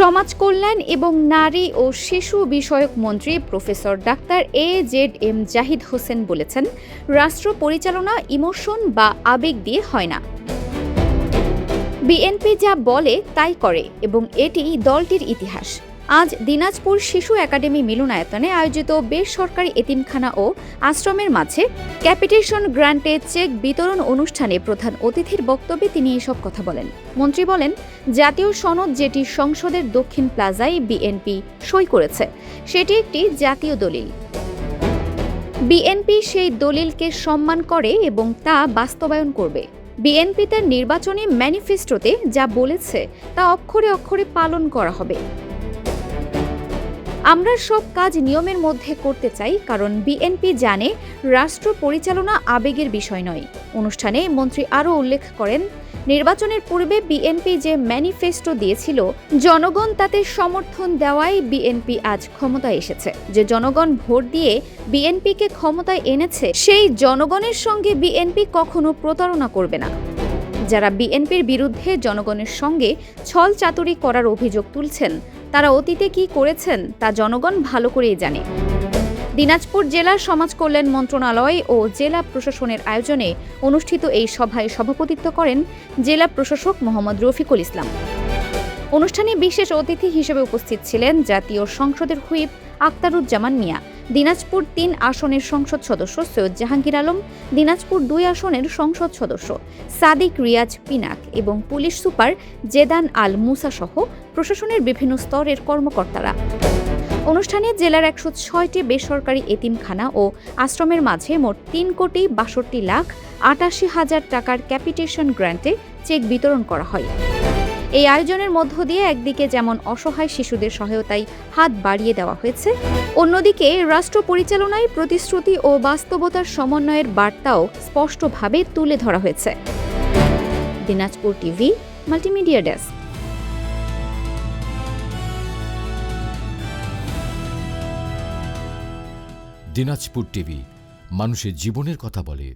সমাজ কল্যাণ এবং নারী ও শিশু বিষয়ক মন্ত্রী professor doctor AJM Zahid Hossain বলেছেন, রাষ্ট্র পরিচালনা ইমোশন বা আবেগ দিয়ে হয় না। বিএনপি যা বলে তাই করে এবং এটি দলটির ইতিহাস। আজ দিনাজপুর শিশু একাডেমি মিলনায়তনে আয়োজিত বেসরকারি এতিমখানা ও আশ্রমের মাঝে ক্যাপিটেশন গ্রান্টে চেক বিতরণ অনুষ্ঠানে প্রধান অতিথির বক্তব্যে তিনি এসব কথা বলেন। মন্ত্রী বলেন, জাতীয় সনদ যেটি সংসদের দক্ষিণ প্লাজায় বিএনপি সই করেছে সেটি একটি জাতীয় দলিল। বিএনপি সেই দলিলকে সম্মান করে এবং তা বাস্তবায়ন করবে। বিএনপি তার নির্বাচনী ম্যানিফেস্টোতে যা বলেছে তা অক্ষরে অক্ষরে পালন করা হবে। আমরা সব কাজ নিয়মের মধ্যে করতে চাই, কারণ বিএনপি জানে রাষ্ট্র পরিচালনা আবেগের বিষয় নয়। অনুষ্ঠানে মন্ত্রী আরও উল্লেখ করেন, নির্বাচনের পূর্বে বিএনপি যে ম্যানিফেস্টো দিয়েছিল, জনগণ তাতে সমর্থন দেওয়ায় বিএনপি আজ ক্ষমতায় এসেছে। যে জনগণ ভোট দিয়ে বিএনপিকে ক্ষমতায় এনেছে, সেই জনগণের সঙ্গে বিএনপি কখনো প্রতারণা করবে না। যারা বিএনপির বিরুদ্ধে জনগণের সঙ্গে ছল চাতুরি করার অভিযোগ তুলছেন, তারা অতীতে কি করেছেন তা জনগণ ভালো করেই জানে। দিনাজপুর জেলা সমাজ কল্যাণ মন্ত্রণালয় ও জেলা প্রশাসনের আয়োজনে অনুষ্ঠিত এই সভায় সভাপতিত্ব করেন জেলা প্রশাসক মোহাম্মদ রফিকুল ইসলাম। অনুষ্ঠানে বিশেষ অতিথি হিসেবে উপস্থিত ছিলেন জাতীয় সংসদের হুইপ আখতারুজ্জামান মিয়া, দিনাজপুর ৩ আসনের সংসদ সদস্য সৈয়দ জাহাঙ্গীর আলম, দিনাজপুর ২ আসনের সংসদ সদস্য সাদিক রিয়াজ পিনাক এবং পুলিশ সুপার জেদান আল মুসা সহ প্রশাসনের বিভিন্ন স্তরের কর্মকর্তারা। অনুষ্ঠানে জেলার ১০৬টি বেসরকারি এতিমখানা ও আশ্রমের মাঝে মোট ৩,৬২,৮৮,০০০ টাকার ক্যাপিটেশন গ্র্যান্টে চেক বিতরণ করা হয়। এই আয়োজনের মধ্য দিয়ে একদিকে যেমন অসহায় শিশুদের সহায়তায় হাত বাড়িয়ে দেওয়া হয়েছে, অন্যদিকে রাষ্ট্র পরিচালনায় প্রতিশ্রুতি ও বাস্তবতার সমন্বয়ের বার্তাও স্পষ্টভাবে তুলে ধরা হয়েছে। Dinajpur TV multimedia desk. Dinajpur TV মানুষের জীবনের কথা বলে।